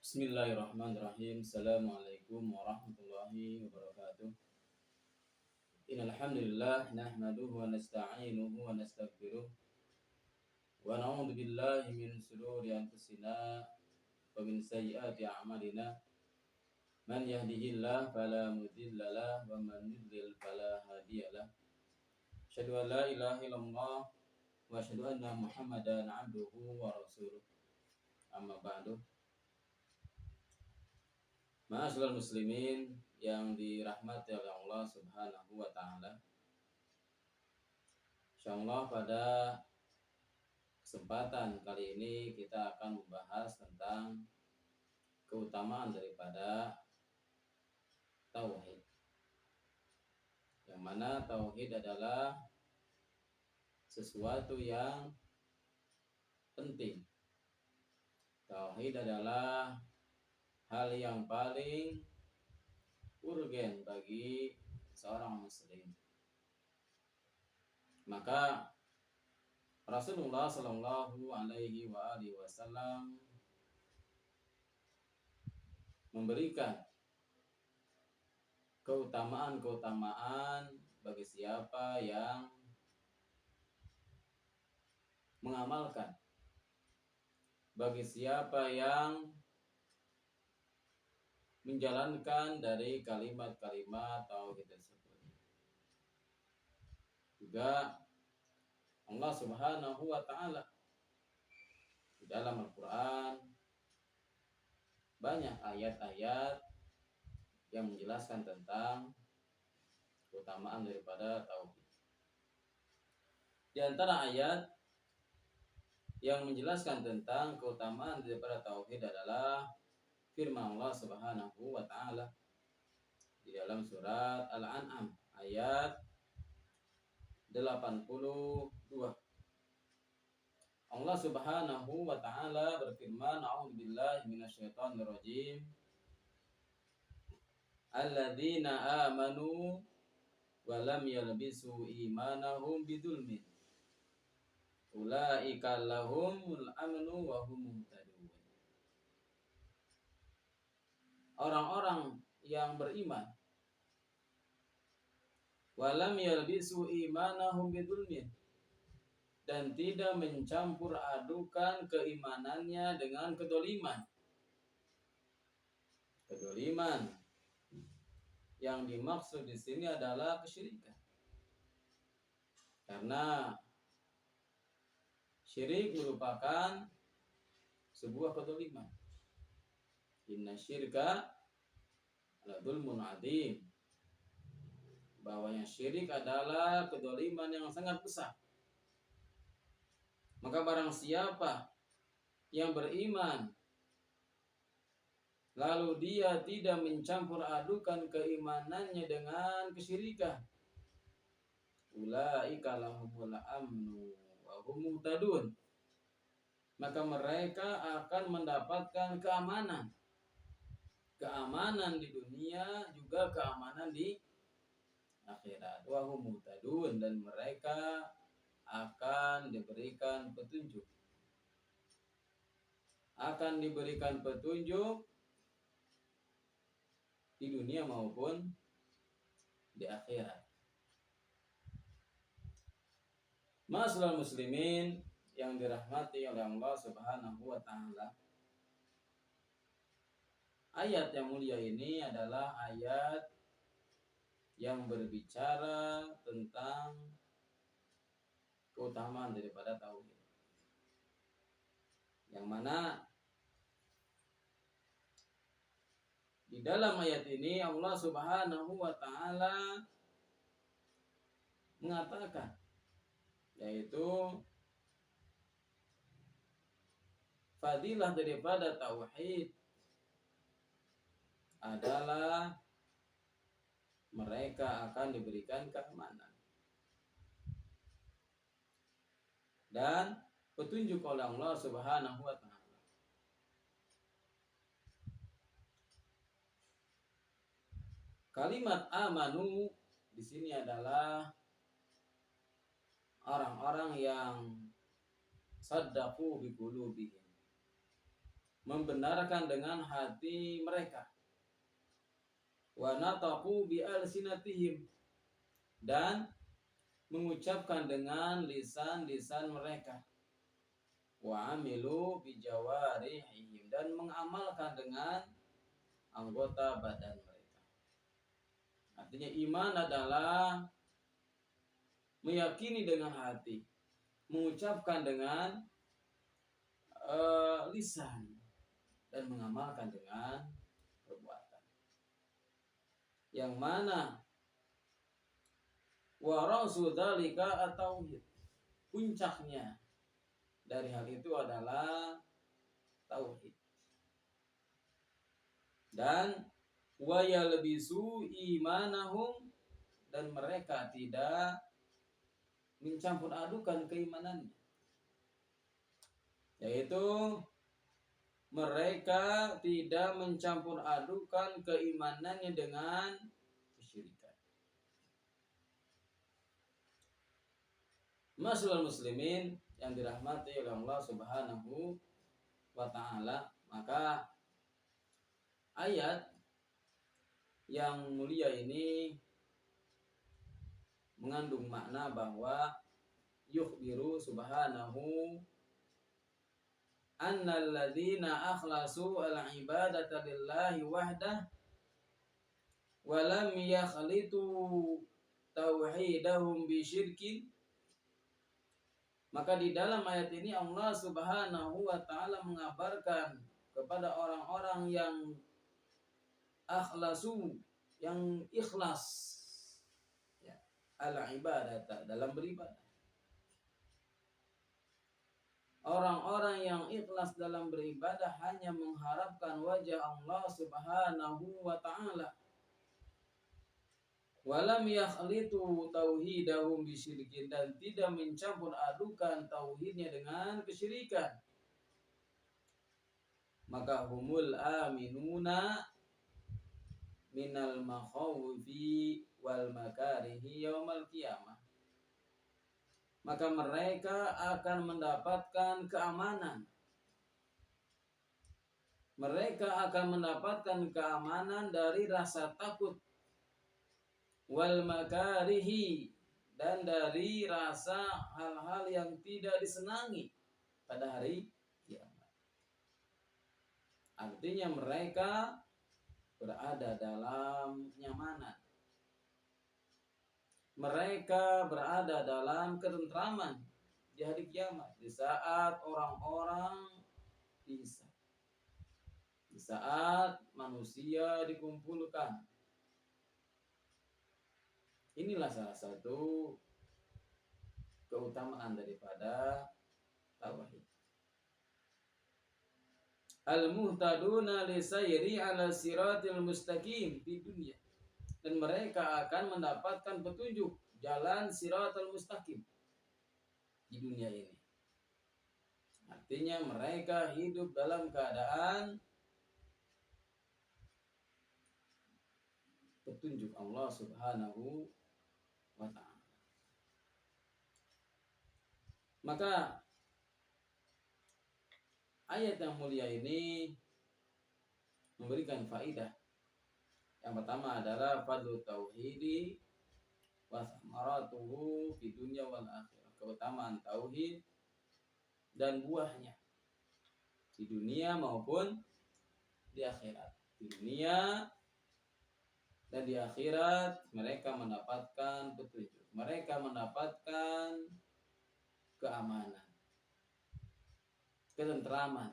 Bismillahirrahmanirrahim. Assalamualaikum warahmatullahi wabarakatuh. Innal hamdalillah nahmaduhu wa nasta'inuhu wa nastaghfiruh wa na'udzu billahi min shururi anfusina wa min sayyiati a'malina. Man yahdihillahu fala mudilla lahu wa man yudlil fala hadiya lahu. Asyhadu an la ilaha illallah wa asyhadu anna Muhammadan 'abduhu wa rasuluh. Amma ba'du. Ma'asyiral muslimin yang dirahmati oleh Allah Subhanahu wa taala. Insyaallah pada kesempatan kali ini kita akan membahas tentang keutamaan daripada tauhid. Yang mana tauhid adalah sesuatu yang penting. Tauhid adalah hal yang paling urgen bagi seorang muslim. Maka Rasulullah Shallallahu Alaihi Wasallam memberikan keutamaan-keutamaan bagi siapa yang mengamalkan, bagi siapa yang menjalankan dari kalimat-kalimat tauhid tersebut. Juga Allah Subhanahu wa taala di dalam Al-Qur'an banyak ayat-ayat yang menjelaskan tentang keutamaan daripada tauhid. Di antara ayat yang menjelaskan tentang keutamaan daripada tauhid adalah firman Allah Subhanahu wa taala di dalam surat Al-An'am ayat 82. Allah Subhanahu wa taala berfirman, "A'udzubillahi minasyaitonir rajim. Alladzina amanu wa lam yalbisu imanahum bidzulmin. Ulaika lahumul amnu wa hum muhtadun." Orang-orang yang beriman walam yalbisu imanahum bidzulmin, dan tidak mencampur adukan keimanannya dengan kedoliman. Kedoliman yang dimaksud di sini adalah kesyirikan. Karena syirik merupakan sebuah kedoliman. Inna syirka la dzulmun adzim. Bahwanya syirik adalah kedoliman yang sangat besar. Maka barang siapa yang beriman lalu dia tidak mencampur adukan keimanannya dengan kesyirikan, ulaika lahumul amnu wa hum muhtadun, maka mereka akan mendapatkan keamanan. Keamanan di dunia juga keamanan di akhirat. Wa hum muhtadun, dan mereka akan diberikan petunjuk. Akan diberikan petunjuk di dunia maupun di akhirat. Ma'asyiral muslimin yang dirahmati oleh Allah Subhanahu wa taala. Ayat yang mulia ini adalah ayat yang berbicara tentang keutamaan daripada tauhid. Yang mana di dalam ayat ini Allah Subhanahu wa taala mengatakan, yaitu fadilah daripada tauhid adalah mereka akan diberikan keamanan dan petunjuk oleh Allah Subhanahu wa taala. Kalimat amanu di sini adalah orang-orang yang saddaqu bi qulubihim, membenarkan dengan hati mereka. Wa nataqu bi alsinatihim, dan mengucapkan dengan lisan-lisan mereka. Wa amilu bi jawarihim, dan mengamalkan dengan anggota badan mereka. Artinya iman adalah meyakini dengan hati, mengucapkan dengan lisan, dan mengamalkan dengan perbuatan. Yang mana wa rasul dzalika at-tauhid, puncaknya dari hal itu adalah tauhid. Dan wa yalbisu imanahum, dan mereka tidak mencampur adukan keimanannya, yaitu mereka tidak mencampur adukan keimanannya dengan kesyirikan. Masyaallah muslimin yang dirahmati oleh Allah Subhanahu wa taala, maka ayat yang mulia ini mengandung makna bahwa yukhbiru subhanahu annal ladzina akhlasu al-ibadata lillahi wahdah wa lam yakhlitu tauhidahum bi syirkin. Maka di dalam ayat ini Allah Subhanahu wa taala mengabarkan kepada orang-orang yang akhlasu, yang ikhlas ya, al-ibadata, dalam beribadah. Orang-orang yang ikhlas dalam beribadah hanya mengharapkan wajah Allah Subhanahu wa taala. Walam yakhlitu tauhidahum bisyirkin, dan tidak mencampur adukan tauhidnya dengan kesyirikan. Maka humul aminuna minal makhawfi wal makarihi yaumal qiyamah. Maka mereka akan mendapatkan keamanan. Mereka akan mendapatkan keamanan dari rasa takut, wal makarihi, dan dari rasa hal-hal yang tidak disenangi pada hari kiamat. Artinya mereka berada dalam kenyamanan. Mereka berada dalam ketentraman di hari kiamat, di saat orang-orang bisa, di saat manusia dikumpulkan. Inilah salah satu keutamaan daripada tauhid. Al-muhtaduna li sayri 'ala siratil mustaqim di dunia. Dan mereka akan mendapatkan petunjuk jalan siratal mustaqim di dunia ini. Artinya mereka hidup dalam keadaan petunjuk Allah Subhanahu wa ta'ala. Maka ayat yang mulia ini memberikan faidah. Yang pertama adalah fadlu tauhidi wa thamaratuhu fi dunya wal akhirah. Keutamaan tauhid dan buahnya di dunia maupun di akhirat. Di dunia dan di akhirat mereka mendapatkan petunjuk. Mereka mendapatkan keamanan, ketentraman.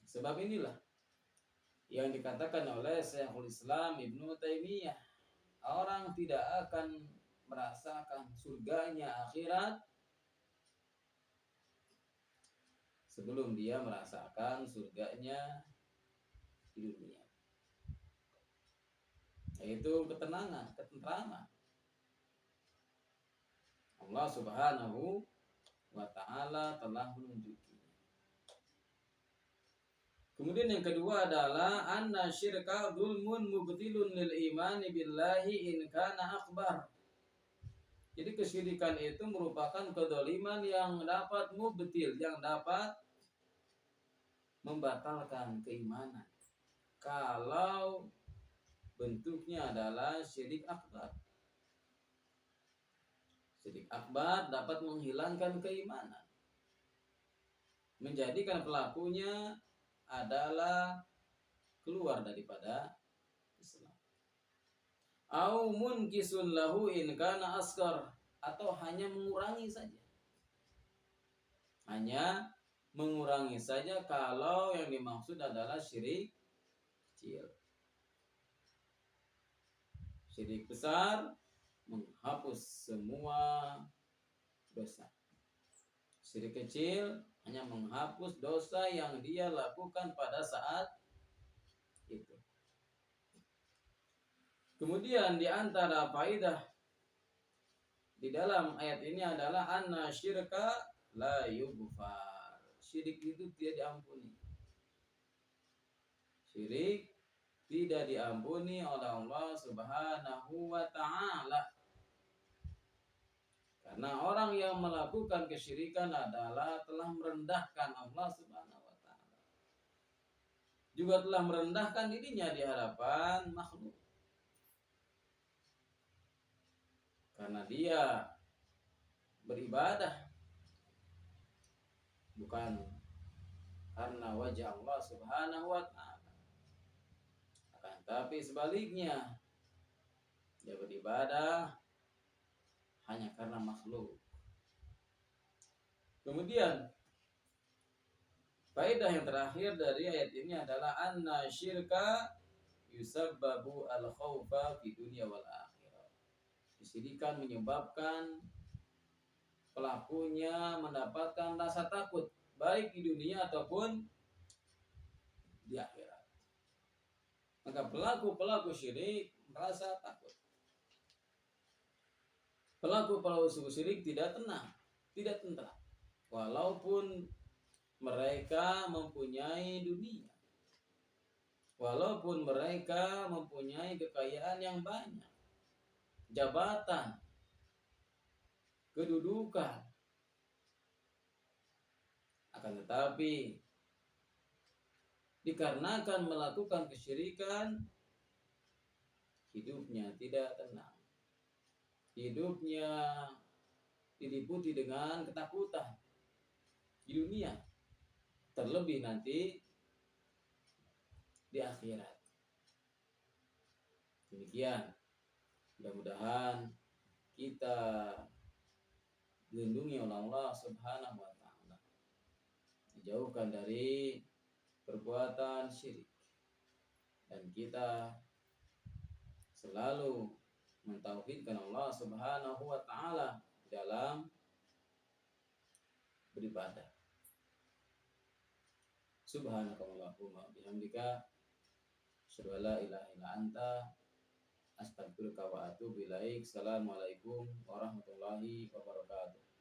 Sebab inilah yang dikatakan oleh Syekhul Islam Ibnu Taimiyah, orang tidak akan merasakan surganya akhirat sebelum dia merasakan surganya di dunia, yaitu ketenangan, ketentraman. Allah Subhanahu wa ta'ala telah menunjukinya. Kemudian yang kedua adalah anna syirka dzulmun mubtilun lil imani billahi in kana akbar. Jadi kesyirikan itu merupakan kedzaliman yang dapat mubtil, yang dapat membatalkan keimanan kalau bentuknya adalah syirik akbar. Syirik akbar dapat menghilangkan keimanan, menjadikan pelakunya adalah keluar daripada Islam. Au munkisun lahu in kana asghar, atau hanya mengurangi saja. Hanya mengurangi saja kalau yang dimaksud adalah syirik kecil. Syirik besar menghapus semua dosa. Syirik kecil hanya menghapus dosa yang dia lakukan pada saat itu. Kemudian di antara faidah di dalam ayat ini adalah anna syirka la yughfar. Syirik itu tidak diampuni. Syirik tidak diampuni oleh Allah Subhanahu wa taala. Karena orang yang melakukan kesyirikan adalah telah merendahkan Allah Subhanahu wa taala. Juga telah merendahkan dirinya di hadapan makhluk. Karena dia beribadah bukan karena wajah Allah Subhanahu wa taala. Akan tapi sebaliknya, dia beribadah hanya karena makhluk. Kemudian faedah yang terakhir dari ayat ini adalah anna syirka yusabbabu al-khawfa fi dunya wal akhirah. Kesyirikan menyebabkan pelakunya mendapatkan rasa takut baik di dunia ataupun di akhirat. Maka pelaku syirik merasa takut. Pelaku syirik tidak tenang, tidak tentram. Walaupun mereka mempunyai dunia, walaupun mereka mempunyai kekayaan yang banyak, jabatan, kedudukan, akan tetapi dikarenakan melakukan kesyirikan, hidupnya tidak tenang. Hidupnya diliputi dengan ketakutan di dunia, terlebih nanti di akhirat. Demikian, mudah-mudahan kita dilindungi oleh Allah Subhanahu wa taala, dijauhkan dari perbuatan syirik, dan kita selalu mentauhidkan Allah Subhanahu wa taala dalam beribadah. Subhanakallahumma bihamdika asyhadu an la ilaha illa anta astaghfiruka wa atubu ilaik. Assalamualaikum warahmatullahi wabarakatuh.